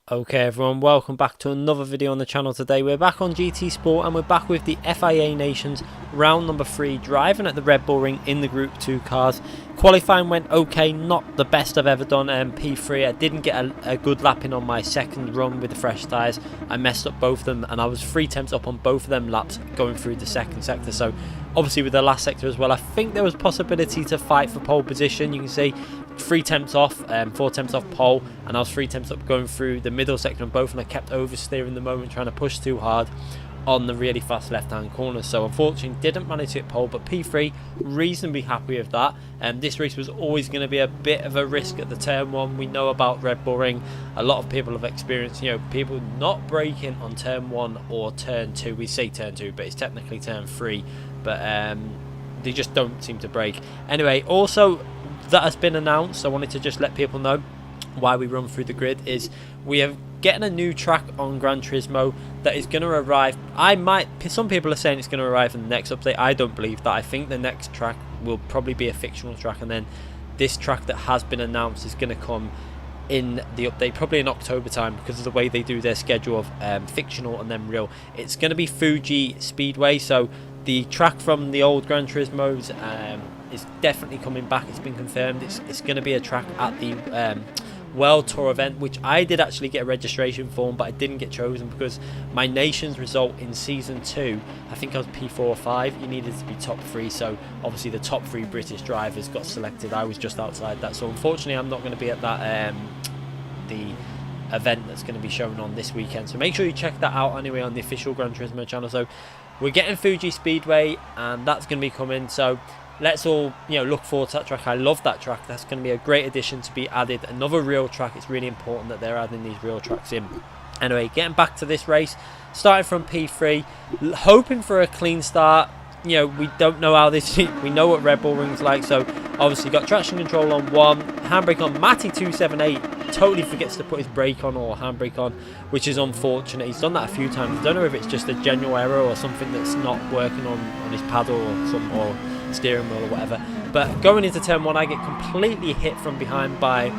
Okay everyone, welcome back to another video on the channel. Today we're back on GT Sport and we're back with the FIA Nations round number 3, driving at the Red Bull ring in the Group 2 cars. Qualifying went okay, not the best I've ever done. P3, I didn't get a good lap in on my second run with the fresh tyres. I messed up both of them and I was 3 tenths up on both of them laps going through the second sector. So obviously with the last sector as well, I think there was possibility to fight for pole position. You can see 3 tenths off, 4 tenths off pole, and I was 3 tenths up going through the middle sector on both, and I kept oversteering the moment, trying to push too hard on the really fast left hand corner. So unfortunately didn't manage to hit pole, but P3, reasonably happy with that. And this race was always going to be a bit of a risk at the turn 1. We know about Red Bull ring, a lot of people have experienced, people not braking on turn 1 or turn 2. We say turn 2, but it's technically turn 3, but they just don't seem to brake. Anyway, also that has been announced. I wanted to just let people know why we run through the grid is we are getting a new track on Gran Turismo that is going to arrive. Some people are saying it's going to arrive in the next update. I don't believe that. I think the next track will probably be a fictional track, and then this track that has been announced is going to come in the update probably in October time, because of the way they do their schedule of fictional and then real. It's going to be Fuji Speedway, so the track from the old Gran Turismos is definitely coming back. It's been confirmed. It's going to be a track at the World Tour event, which I did actually get a registration form, but I didn't get chosen because my nation's result in season 2, I think I was P4 or 5. You needed to be top 3, so obviously the top 3 British drivers got selected. I was just outside that, so unfortunately I'm not going to be at that the event that's going to be shown on this weekend. So make sure you check that out anyway on the official Gran Turismo channel. So we're getting Fuji Speedway, and that's going to be coming. So let's all look forward to that track. I love that track. That's going to be a great addition to be added. Another real track. It's really important that they're adding these real tracks in. Anyway, getting back to this race, starting from P3, hoping for a clean start. We don't know how this. We know what Red Bull ring's like. So obviously got traction control on 1, handbrake on. Matty 278 totally forgets to put his brake on or handbrake on, which is unfortunate. He's done that a few times. I don't know if it's just a general error or something that's not working on his paddle or steering wheel or whatever. But going into turn 1, I get completely hit from behind by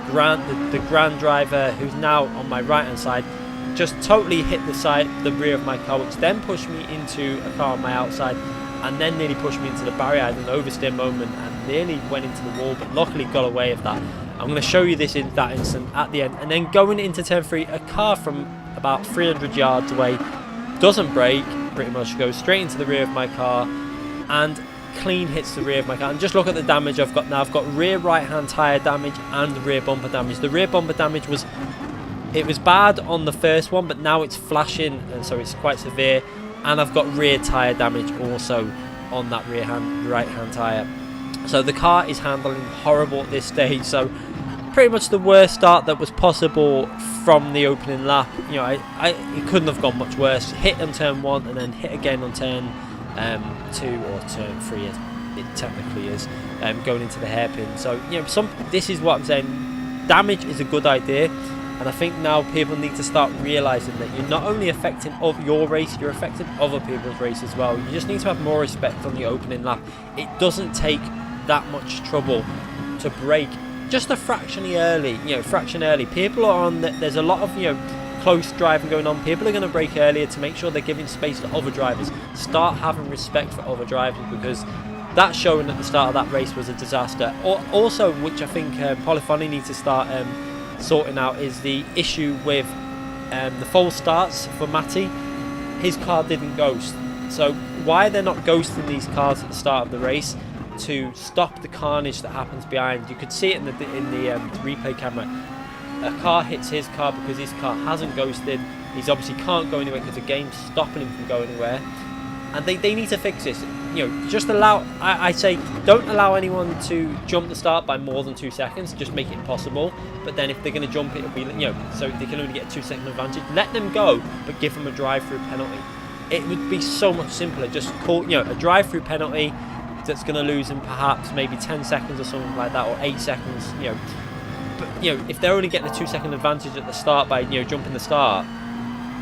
the Grand driver, who's now on my right hand side. Just totally hit the rear of my car, which then pushed me into a car on my outside, and then nearly pushed me into the barrier. I had an oversteer moment and nearly went into the wall, but luckily got away with that. I'm going to show you this in that instant at the end. And then going into turn 3, a car from about 300 yards away doesn't brake, pretty much goes straight into the rear of my car and clean hits the rear of my car. And just look at the damage I've got now. I've got rear right hand tyre damage and rear bumper damage. The rear bumper damage was bad on the first one, but now it's flashing, and so it's quite severe. And I've got rear tyre damage also on that right hand tyre. So the car is handling horrible at this stage. So pretty much the worst start that was possible from the opening lap. It couldn't have gone much worse. Hit on turn 1 and then hit again on turn 2 or turn 3. It technically is going into the hairpin. So this is what I'm saying. Damage is a good idea. And I think now people need to start realising that you're not only affecting your race, you're affecting other people's race as well. You just need to have more respect on the opening lap. It doesn't take that much trouble to brake just a fraction early. People are on there's a lot of close driving going on. People are going to brake earlier to make sure they're giving space to other drivers. Start having respect for other drivers, because that showing at the start of that race was a disaster. Also, which I think Polyphony needs to start sorting out, is the issue with the false starts for Matty. His car didn't ghost, so why they're not ghosting these cars at the start of the race to stop the carnage that happens behind. You could see it in the replay camera. A car hits his car because his car hasn't ghosted. He's obviously can't go anywhere because the game's stopping him from going anywhere, and they need to fix this. Just allow, I say, don't allow anyone to jump the start by more than 2 seconds. Just make it impossible. But then if they're going to jump it, it'll be, so they can only get a 2-second advantage. Let them go, but give them a drive-through penalty. It would be so much simpler. Just call, a drive-through penalty that's going to lose them perhaps maybe 10 seconds or something like that, or 8 seconds. But if they're only getting a 2-second advantage at the start by jumping the start,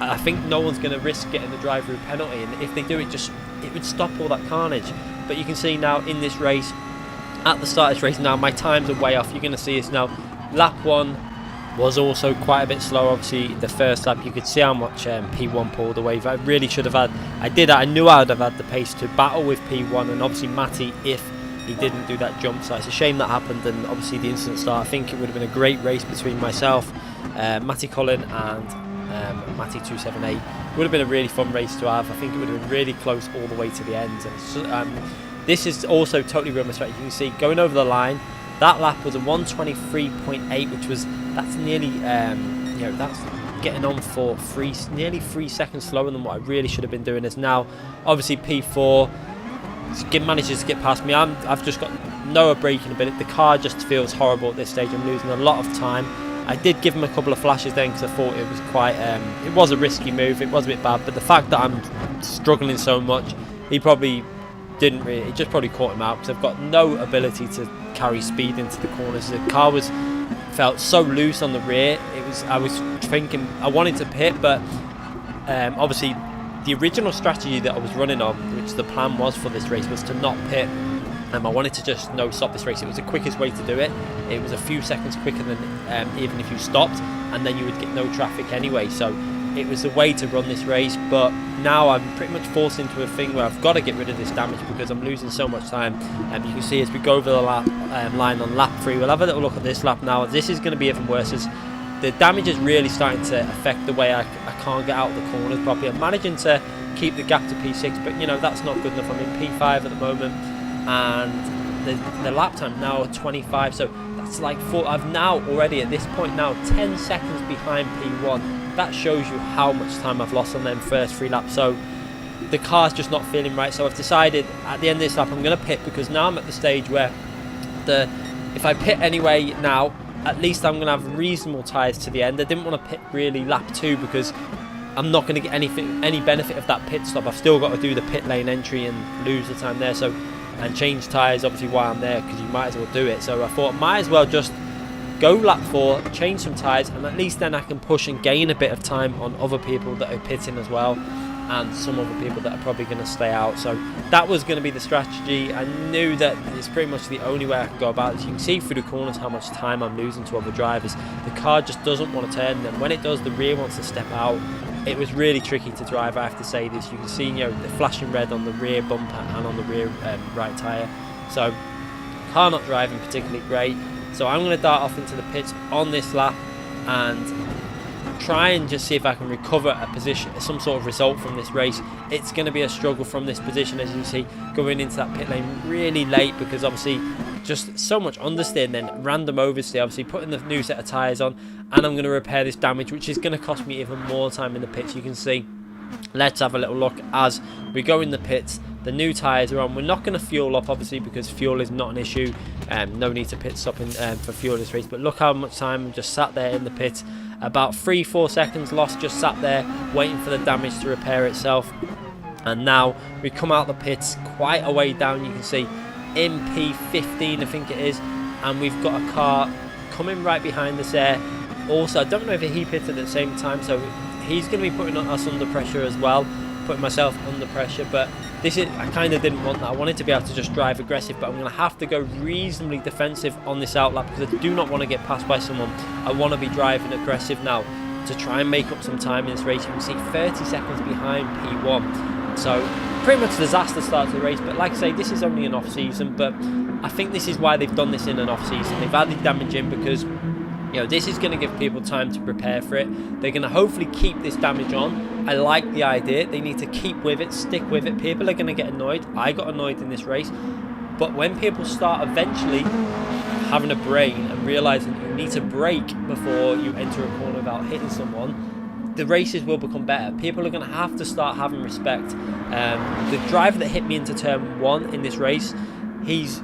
I think no one's going to risk getting the drive-through penalty. And if they do it, it would stop all that carnage. But you can see now in this race, at the start of this race now, my times are way off. You're going to see this now. Lap 1, was also quite a bit slow. Obviously the first lap you could see how much P1 pulled away. I really should have had, I knew I would have had the pace to battle with P1 and obviously Matty if he didn't do that jump. So it's a shame that happened, and obviously the instant start, I think it would have been a great race between myself, Matty Cullen and Matty 278. It would have been a really fun race to have. I think it would have been really close all the way to the end. And this is also totally real respect. You can see going over the line, that lap was a 123.8, which was, that's nearly that's getting on for nearly 3 seconds slower than what I really should have been doing. Is now obviously P4 manages to get past me. I've just got no braking ability. The car just feels horrible at this stage. I'm losing a lot of time. I did give him a couple of flashes then because I thought it was quite it was a risky move. It was a bit bad, but the fact that I'm struggling so much, he probably didn't really, it just probably caught him out because I've got no ability to carry speed into the corners. The car felt so loose on the rear. I was thinking I wanted to pit, but obviously the original strategy that I was running on, which the plan was for this race, was to not pit. I wanted to just stop this race. It was the quickest way to do it. It was a few seconds quicker than even if you stopped, and then you would get no traffic anyway. So it was a way to run this race, but now I'm pretty much forced into a thing where I've got to get rid of this damage because I'm losing so much time. You can see as we go over the line on lap 3, we'll have a little look at this lap now. This is going to be even worse as the damage is really starting to affect the way I can't get out of the corners properly. I'm managing to keep the gap to P6, but that's not good enough. I'm in P5 at the moment, and the lap time now at 25, so that's like I've now already at this point now 10 seconds behind P1. That shows you how much time I've lost on them first 3 laps. So the car's just not feeling right. So I've decided at the end of this lap I'm going to pit, because now I'm at the stage where if I pit anyway now, at least I'm going to have reasonable tyres to the end. I didn't want to pit really lap 2 because I'm not going to get any benefit of that pit stop. I've still got to do the pit lane entry and lose the time there. So, and change tyres obviously while I'm there, because you might as well do it. So I thought might as well just go lap 4, change some tyres, and at least then I can push and gain a bit of time on other people that are pitting as well, and some other people that are probably going to stay out. So that was going to be the strategy. I knew that it's pretty much the only way I can go about this. You can see through the corners how much time I'm losing to other drivers. The car just doesn't want to turn, and when it does, the rear wants to step out. It was really tricky to drive, I have to say this. You can see the flashing red on the rear bumper and on the rear right tyre. So car not driving particularly great. So I'm going to dart off into the pits on this lap and try and just see if I can recover a position, some sort of result from this race. It's going to be a struggle from this position, as you see, going into that pit lane really late, because obviously just so much understeer and then random oversteer, obviously putting the new set of tyres on, and I'm going to repair this damage, which is going to cost me even more time in the pits. You can see, let's have a little look as we go in the pits. The new tyres are on. We're not going to fuel up, obviously, because fuel is not an issue. No need to pit stop for fuel this race. But look how much time I'm just sat there in the pit. About 3-4 seconds lost, just sat there waiting for the damage to repair itself. And now we come out the pits quite a way down. You can see in P15, I think it is. And we've got a car coming right behind us there. Also, I don't know if he pitted at the same time, so he's going to be putting us under pressure as well. Putting myself under pressure, but I kind of didn't want that. I wanted to be able to just drive aggressive, but I'm going to have to go reasonably defensive on this outlap because I do not want to get passed by someone. I want to be driving aggressive now to try and make up some time in this race. You can see 30 seconds behind P1. So pretty much a disaster start to the race, but like I say, this is only an off season, but I think this is why they've done this in an off season. They've added damage in because this is going to give people time to prepare for it. They're going to hopefully keep this damage on. I like the idea. They need to keep with it, stick with it. People are going to get annoyed. I got annoyed in this race. But when people start eventually having a brain and realising you need to brake before you enter a corner without hitting someone, the races will become better. People are going to have to start having respect. The driver that hit me into turn 1 in this race, he's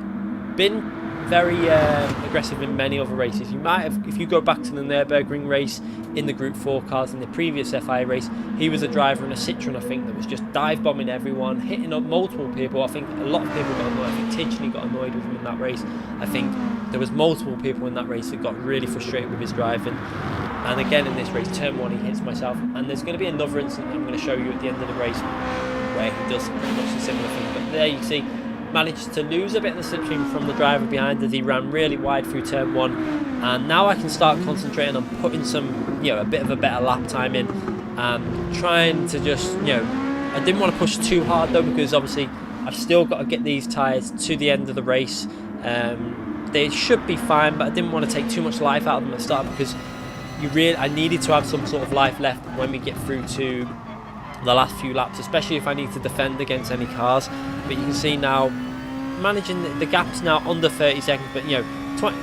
been very aggressive in many other races. You might have, if you go back to the Nürburgring race in the Group 4 cars in the previous FIA race, he was a driver in a Citroen, I think, that was just dive bombing everyone, hitting up multiple people. I think a lot of people got annoyed. I think Tidgley got annoyed with him in that race. I think there was multiple people in that race that got really frustrated with his driving. And again in this race, turn 1, he hits myself. And there's going to be another incident I'm going to show you at the end of the race where he does pretty much a similar thing. But there you see, managed to lose a bit of the slipstream from the driver behind as he ran really wide through turn 1. and now I can start concentrating on putting some, a bit of a better lap time in, trying to just, I didn't want to push too hard though, because obviously I've still got to get these tyres to the end of the race. They should be fine, but I didn't want to take too much life out of them at the start, because I needed to have some sort of life left when we get through to the last few laps, especially if I need to defend against any cars. But you can see now, managing the gap's now under 30 seconds, but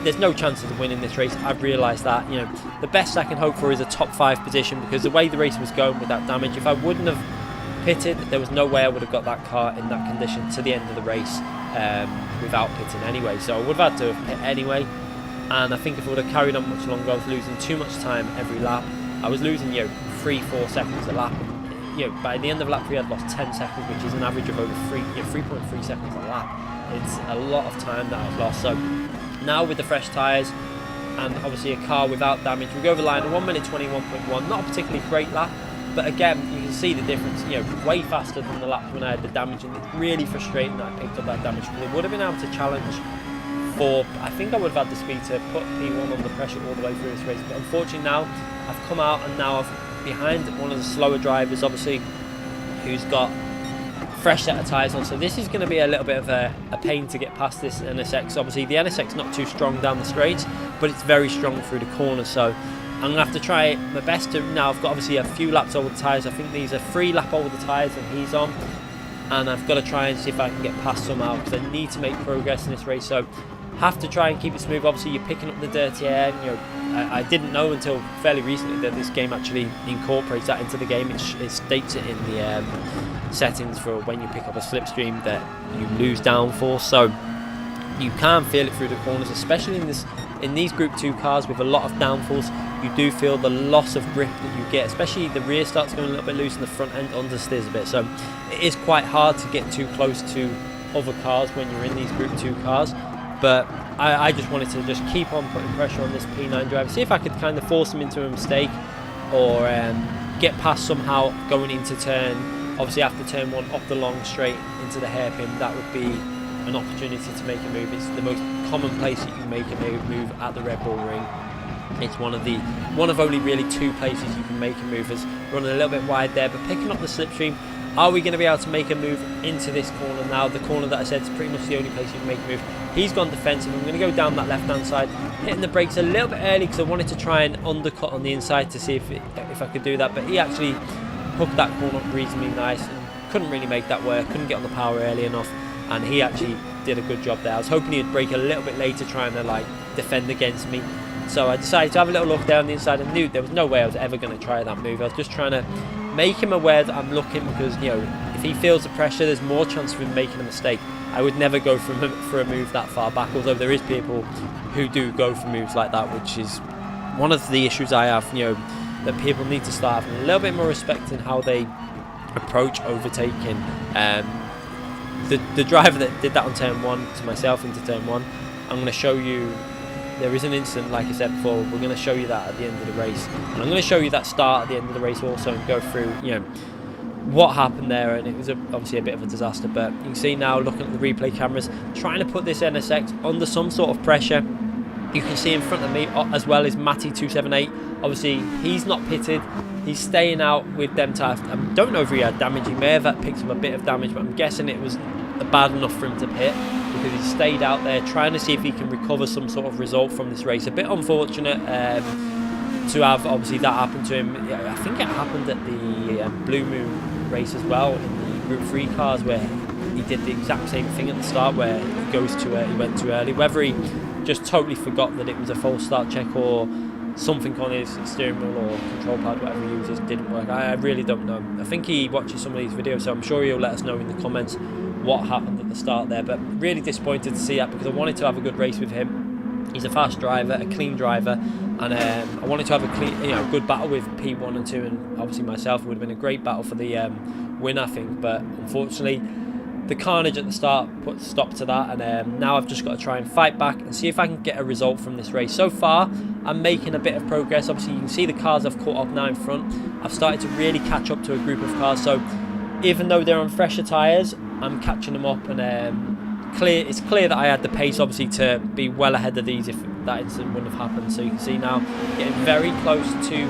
there's no chance of winning this race. I've realised that. The best I can hope for is a top 5 position, because the way the race was going with that damage, if I wouldn't have pitted, there was no way I would have got that car in that condition to the end of the race without pitting anyway. So I would have had to have pit anyway, and I think if I would have carried on much longer, I was losing too much time every lap. I was losing 3-4 seconds a lap. By the end of lap 3 I'd lost 10 seconds, which is an average of over 3.3 seconds a lap. It's a lot of time that I've lost. So now with the fresh tyres and obviously a car without damage, we go over the line at 1 minute 21.1, not a particularly great lap, but again you can see the difference, way faster than the laps when I had the damage, and it's really frustrating that I picked up that damage, because I would have been able to challenge for, I think I would have had the speed to put P1 under pressure all the way through this race, but unfortunately now I've come out and now I'm behind one of the slower drivers, obviously, who's got fresh set of tyres on, so this is going to be a little bit of a pain to get past this NSX. Obviously the NSX not too strong down the straights, but it's very strong through the corners, so I'm going to have to try my best to, now I've got obviously a few laps over the tyres, I think these are 3 lap over the tyres and he's on, and I've got to try and see if I can get past somehow, because I need to make progress in this race, so have to try and keep it smooth. Obviously you're picking up the dirty air, I didn't know until fairly recently that this game actually incorporates that into the game. It states it in the settings for when you pick up a slipstream that you lose downforce, so you can feel it through the corners, especially in these Group 2 cars with a lot of downforce. You do feel the loss of grip that you get, especially the rear starts going a little bit loose and the front end understeers a bit, so it is quite hard to get too close to other cars when you're in these Group 2 cars. But I just wanted to just keep on putting pressure on this P9 driver, see if I could kind of force him into a mistake, or get past somehow going into turn, obviously after turn 1 up the long straight into the hairpin. That would be an opportunity to make a move. It's the most common place that you can make a move at the Redbull ring. It's one of only really 2 places you can make a move, is running a little bit wide there, but picking up the slipstream. Are we going to be able to make a move into this corner now? The corner that I said is pretty much the only place you can make a move. He's gone defensive. I'm going to go down that left-hand side, hitting the brakes a little bit early because I wanted to try and undercut on the inside to see if I could do that. But he actually hooked that corner up reasonably nice and couldn't really make that work. Couldn't get on the power early enough, and he actually did a good job there. I was hoping he'd brake a little bit later, trying to defend against me. So I decided to have a little look down the inside and knew there was no way I was ever going to try that move. I was just trying to make him aware that I'm looking, because if he feels the pressure, there's more chance of him making a mistake. I would never go for a move that far back, although there is people who do go for moves like that, which is one of the issues I have, that people need to start having a little bit more respect in how they approach overtaking. The driver that did that on turn 1 to myself into turn 1, I'm going to show you. There is an incident, like I said before, we're going to show you that at the end of the race. And I'm going to show you that start at the end of the race also, and go through, what happened there. And it was obviously a bit of a disaster, but you can see now, looking at the replay cameras, trying to put this NSX under some sort of pressure. You can see in front of me as well is Matty278. Obviously, he's not pitted. He's staying out with them tyres. I don't know if he had damage. He may have picked up a bit of damage, but I'm guessing it was bad enough for him to pit, because he stayed out there trying to see if he can recover some sort of result from this race. A bit unfortunate to have obviously that happen to him. I think it happened at the Blue Moon race as well, in the Group 3 cars, where he did the exact same thing at the start, where he went too early. Whether he just totally forgot that it was a false start check, or something on his steering wheel or control pad, whatever he uses, didn't work. I really don't know. I think he watches some of these videos, so I'm sure he'll let us know in the comments what happened at the start there. But really disappointed to see that, because I wanted to have a good race with him. He's a fast driver, a clean driver, and I wanted to have a clean, good battle with P1 and 2, and obviously myself. It would have been a great battle for the win, I think, but unfortunately the carnage at the start put a stop to that, and now I've just got to try and fight back and see if I can get a result from this race. So far I'm making a bit of progress. Obviously you can see the cars I've caught up now in front. I've started to really catch up to a group of cars, so even though they're on fresher tyres, I'm catching them up, and it's clear that I had the pace obviously to be well ahead of these if that incident wouldn't have happened. So you can see now getting very close to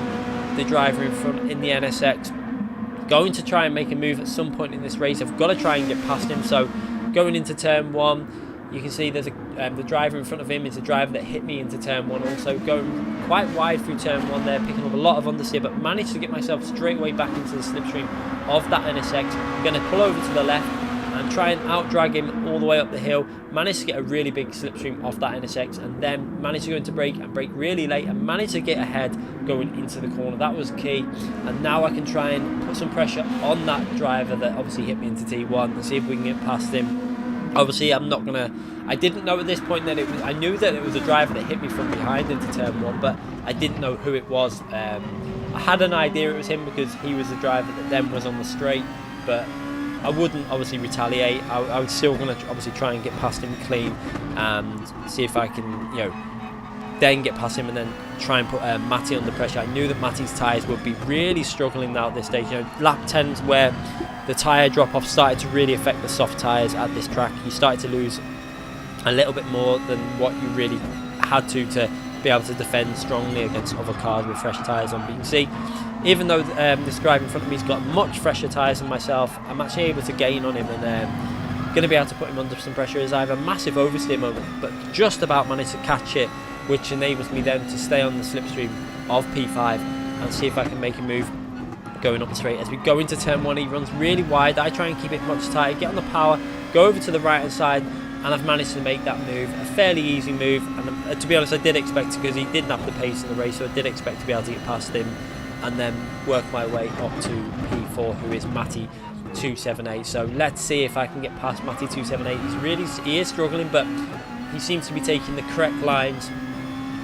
the driver in front in the NSX, going to try and make a move at some point in this race. I've got to try and get past him. So going into turn 1, you can see there's the driver in front of him is the driver that hit me into turn 1, also going quite wide through turn 1 there, picking up a lot of understeer, but managed to get myself straight away back into the slipstream of that NSX. I'm going to pull over to the left and try and out-drag him all the way up the hill. Managed to get a really big slipstream off that NSX, and then managed to go into brake and brake really late and managed to get ahead going into the corner. That was key, and now I can try and put some pressure on that driver that obviously hit me into T1 and see if we can get past him. Obviously, I didn't know at this point that I knew that it was a driver that hit me from behind into turn 1, but I didn't know who it was. I had an idea it was him because he was the driver that then was on the straight, but I wouldn't obviously retaliate. I was still going to obviously try and get past him clean and see if I can, then get past him and then try and put Matty under pressure. I knew that Matty's tyres would be really struggling now at this stage. Lap 10's where the tyre drop-off started to really affect the soft tyres at this track. You started to lose a little bit more than what you really had to be able to defend strongly against other cars with fresh tyres on. But you can see, even though this driver in front of me has got much fresher tyres than myself, I'm actually able to gain on him and going to be able to put him under some pressure as I have a massive oversteer moment, but just about managed to catch it, which enables me then to stay on the slipstream of P5 and see if I can make a move going up the straight. As we go into turn 1, he runs really wide. I try and keep it much tighter, get on the power, go over to the right hand side, and I've managed to make that move, a fairly easy move. And to be honest, I did expect it because he didn't have the pace in the race, so I did expect to be able to get past him and then work my way up to P4, who is Matty 278. So let's see if I can get past Matty 278. He is struggling, but he seems to be taking the correct lines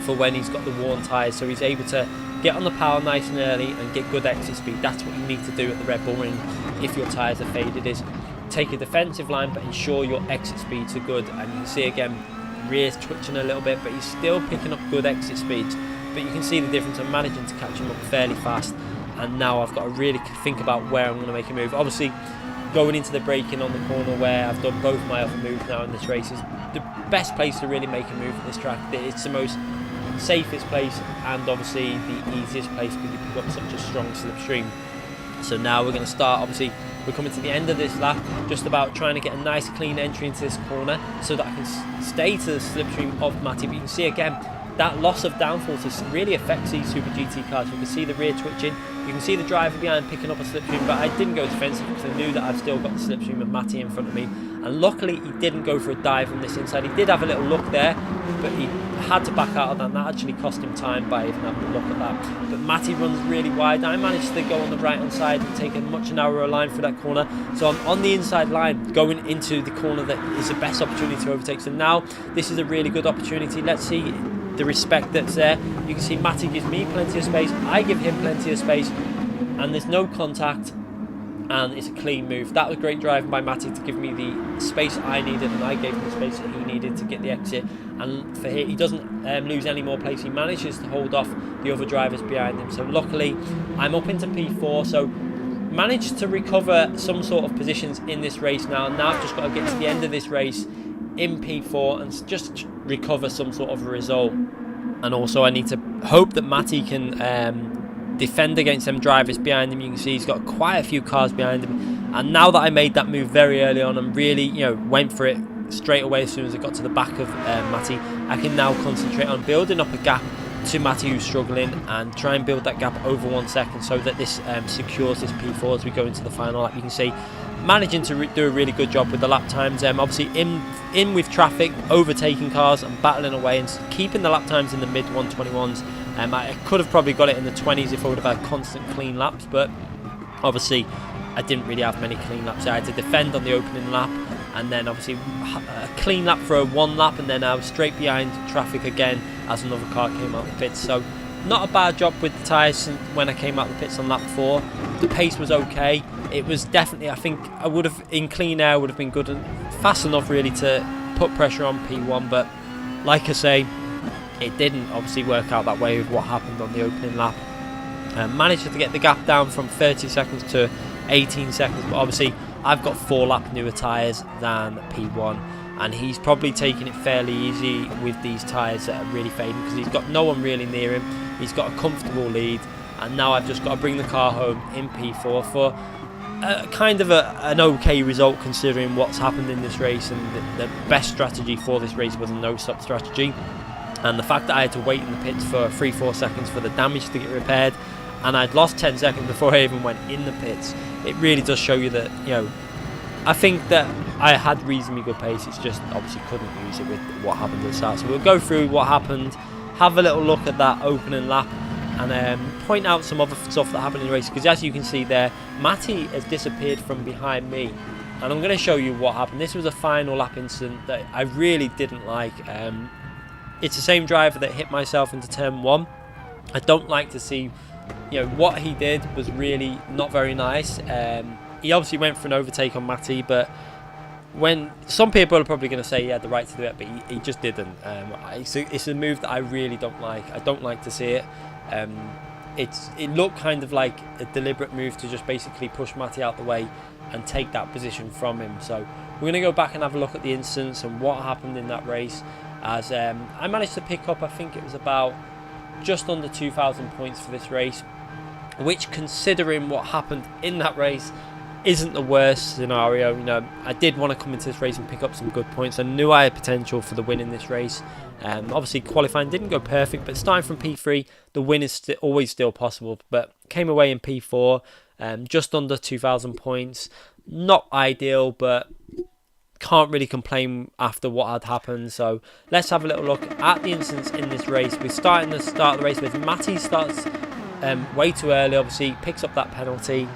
for when he's got the worn tyres, so he's able to get on the power nice and early and get good exit speed. That's what you need to do at the Red Bull Ring if your tyres are faded, is take a defensive line but ensure your exit speeds are good. And you can see again, rear's twitching a little bit, but he's still picking up good exit speeds. But you can see the difference. I'm managing to catch him up fairly fast, and now I've got to really think about where I'm going to make a move. Obviously, going into the braking on the corner where I've done both my other moves now in this race is the best place to really make a move at this track. It's the most safest place and obviously the easiest place because you pick up such a strong slipstream. So now we're going to start, obviously we're coming to the end of this lap, just about trying to get a nice clean entry into this corner so that I can stay to the slipstream of Matty. But you can see again, that loss of downforce really affects these Super GT cars. You can see the rear twitching, you can see the driver behind picking up a slipstream, but I didn't go defensive because I knew that I've still got the slipstream of Matty in front of me. And luckily he didn't go for a dive from this inside. He did have a little look there, but he had to back out of that, and that actually cost him time by even having a look at that. But Matty runs really wide. I managed to go on the right hand side and take a much narrower line through that corner, so I'm on the inside line going into the corner that is the best opportunity to overtake. So now this is a really good opportunity. Let's see the respect that's there. You can see Matty gives me plenty of space, I give him plenty of space, and there's no contact, and it's a clean move. That was great driving by Matty to give me the space I needed, and I gave him the space that he needed to get the exit. And for here, he doesn't lose any more place. He manages to hold off the other drivers behind him. So luckily, I'm up into P4. So managed to recover some sort of positions in this race now. And now I've just got to get to the end of this race in P4 and just recover some sort of a result. And also I need to hope that Matty can defend against them drivers behind him. You can see he's got quite a few cars behind him, and now that I made that move very early on and really went for it straight away as soon as I got to the back of Matty, I can now concentrate on building up a gap to Matty who's struggling and try and build that gap over 1 second so that this secures this P4 as we go into the final lap. You can see managing to do a really good job with the lap times, obviously in with traffic, overtaking cars and battling away and keeping the lap times in the mid 121s. I could have probably got it in the 20s if I would have had constant clean laps, but obviously I didn't really have many clean laps. I had to defend on the opening lap, and then obviously a clean lap for a 1 lap, and then I was straight behind traffic again as another car came out of the pits. So not a bad job with the tyres when I came out of the pits on lap 4. The pace was okay. It was definitely, I think I would have, in clean air, would have been good and fast enough really to put pressure on P1, but like I say, it didn't obviously work out that way with what happened on the opening lap. Managed to get the gap down from 30 seconds to 18 seconds, but obviously I've got 4 lap newer tyres than P1, and he's probably taking it fairly easy with these tyres that are really fading because he's got no one really near him. He's got a comfortable lead, and now I've just got to bring the car home in P4 for kind of an okay result considering what's happened in this race, and the best strategy for this race was a no-stop strategy. And the fact that I had to wait in the pits for 3-4 seconds for the damage to get repaired, and I'd lost 10 seconds before I even went in the pits, it really does show you that, I think that I had reasonably good pace. It's just obviously couldn't use it with what happened at the start. So we'll go through what happened, have a little look at that opening lap, and point out some other stuff that happened in the race. Because as you can see there, Matty has disappeared from behind me, and I'm going to show you what happened. This was a final lap incident that I really didn't like. It's the same driver that hit myself into turn 1. I don't like to see, what he did was really not very nice. He obviously went for an overtake on Matty, but when some people are probably going to say he had the right to do it, but he just didn't. It's a move that I really don't like. I don't like to see it. It looked kind of like a deliberate move to just basically push Matty out the way and take that position from him. So we're going to go back and have a look at the incidents and what happened in that race. As I managed to pick up, I think it was about just under 2,000 points for this race, which, considering what happened in that race, isn't the worst scenario. I did want to come into this race and pick up some good points. I knew I had potential for the win in this race. Obviously qualifying didn't go perfect, but starting from P3, the win is always still possible. But came away in P4, just under 2,000 points. Not ideal, but can't really complain after what had happened. So let's have a little look at the incidents in this race. We're starting the start of the race with Matty starts way too early, obviously picks up that penalty,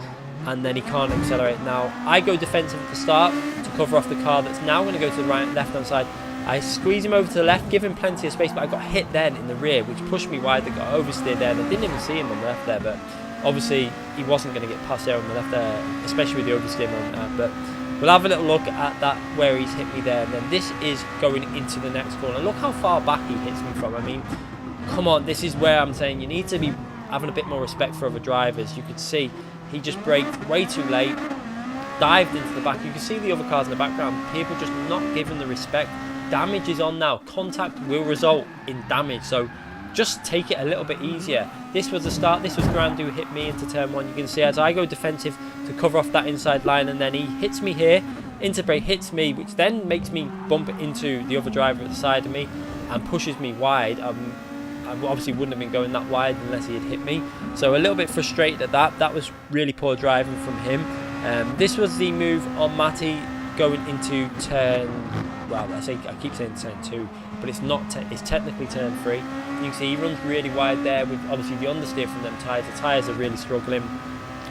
and then he can't accelerate. Now I go defensive at the start to cover off the car that's now going to go to the left hand side. I squeeze him over to the left, give him plenty of space, but I got hit then in the rear, which pushed me wide. I got oversteered there, and I didn't even see him on the left there, but obviously he wasn't going to get past there on the left there, especially with the oversteer on. But we'll have a little look at that where he's hit me there, and then this is going into the next corner. Look how far back he hits me from. I mean, come on, this is where I'm saying you need to be having a bit more respect for other drivers. You could see he just braked way too late, dived into the back. You can see the other cars in the background, people just not giving the respect. Damage is on now. Contact will result in damage, so just take it a little bit easier. This was the start. This was Grand who hit me into turn 1. You can see as I go defensive to cover off that inside line, and then he hits me here, into brake, hits me, which then makes me bump into the other driver at the side of me and pushes me wide. I obviously wouldn't have been going that wide unless he had hit me. So a little bit frustrated at that. That was really poor driving from him. This was the move on Matty going into turn, well, I keep saying turn 2, but it's not. It's technically turn 3. You can see he runs really wide there with obviously the understeer from them tyres. The tyres are really struggling.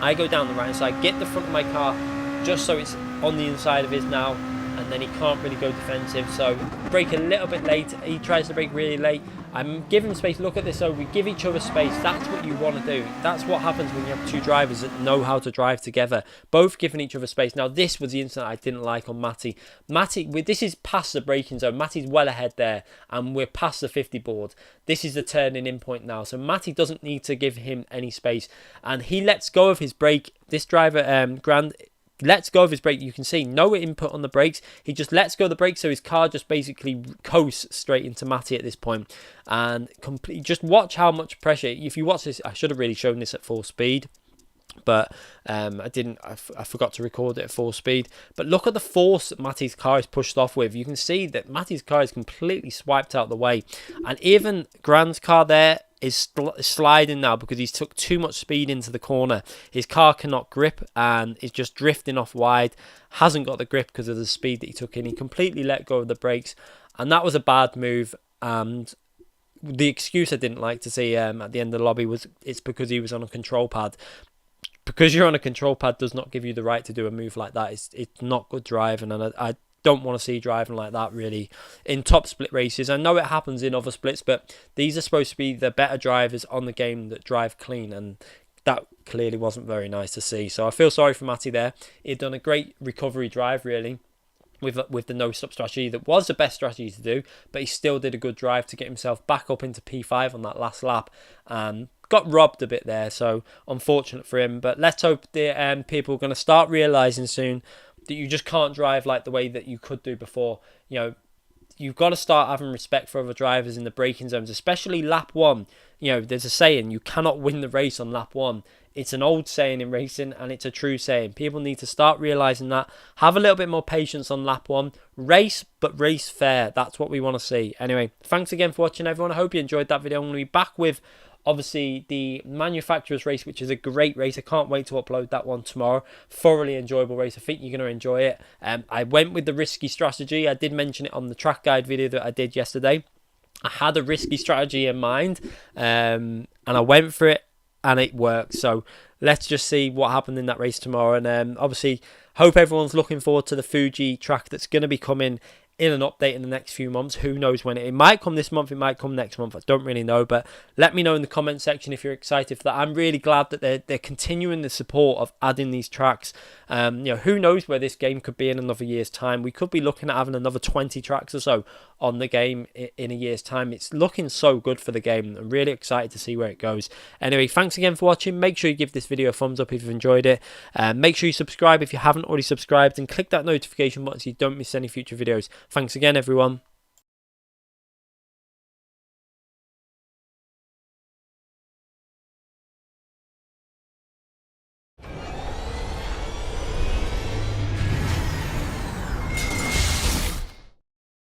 I go down the right side, get the front of my car just so it's on the inside of his now, and then he can't really go defensive. So brake a little bit late. He tries to brake really late. I'm giving him space. Look at this. So we give each other space. That's what you want to do. That's what happens when you have two drivers that know how to drive together, both giving each other space. Now this was the incident I didn't like on Matty. This is past the braking zone. Matty's well ahead there, and we're past the 50 board. This is the turning in point now. So Matty doesn't need to give him any space, and he lets go of his brake. This driver, Grand, lets go of his brake. You can see no input on the brakes. He just lets go of the brakes, so his car just basically coasts straight into Matty at this point. And just watch how much pressure. If you watch this, I should have really shown this at full speed, but I didn't. I forgot to record it at full speed. But look at the force that Matty's car is pushed off with. You can see that Matty's car is completely swiped out the way, and even Grand's car there is sliding now because he's took too much speed into the corner. His car cannot grip and is just drifting off wide. Hasn't got the grip because of the speed that he took in. He completely let go of the brakes, and that was a bad move. And the excuse I didn't like to see at the end of the lobby was it's because he was on a control pad. Because you're on a control pad does not give you the right to do a move like that. It's not good driving, and I don't want to see driving like that really in top split races. I know it happens in other splits, but these are supposed to be the better drivers on the game that drive clean, and that clearly wasn't very nice to see. So I feel sorry for Matty there. He'd done a great recovery drive really with the no-stop strategy. That was the best strategy to do, but he still did a good drive to get himself back up into P5 on that last lap. Got robbed a bit there, so unfortunate for him. But let's hope the people are going to start realising soon that you just can't drive like the way that you could do before. You know, you've got to start having respect for other drivers in the braking zones, especially lap one. You know, there's a saying, you cannot win the race on lap one. It's an old saying in racing, and it's a true saying. People need to start realising that. Have a little bit more patience on lap one. Race, but race fair. That's what we want to see. Anyway, thanks again for watching, everyone. I hope you enjoyed that video. I'm going to be back with, obviously, the manufacturer's race, which is a great race. I can't wait to upload that one tomorrow. Thoroughly enjoyable race. I think you're going to enjoy it. I went with the risky strategy. I did mention it on the track guide video that I did yesterday. I had a risky strategy in mind, and I went for it, and it worked. So let's just see what happened in that race tomorrow. And obviously, hope everyone's looking forward to the Fuji track that's going to be coming in an update in the next few months. Who knows when it might come this month, it might come next month. I don't really know, but let me know in the comment section if you're excited for that. I'm really glad that they're continuing the support of adding these tracks. You know, who knows where this game could be in another year's time. We could be looking at having another 20 tracks or so on the game in a year's time. It's looking so good for the game. I'm really excited to see where it goes. Anyway, thanks again for watching. Make sure you give this video a thumbs up if you've enjoyed it. Make sure you subscribe if you haven't already subscribed, and click that notification button so you don't miss any future videos. Thanks again, everyone.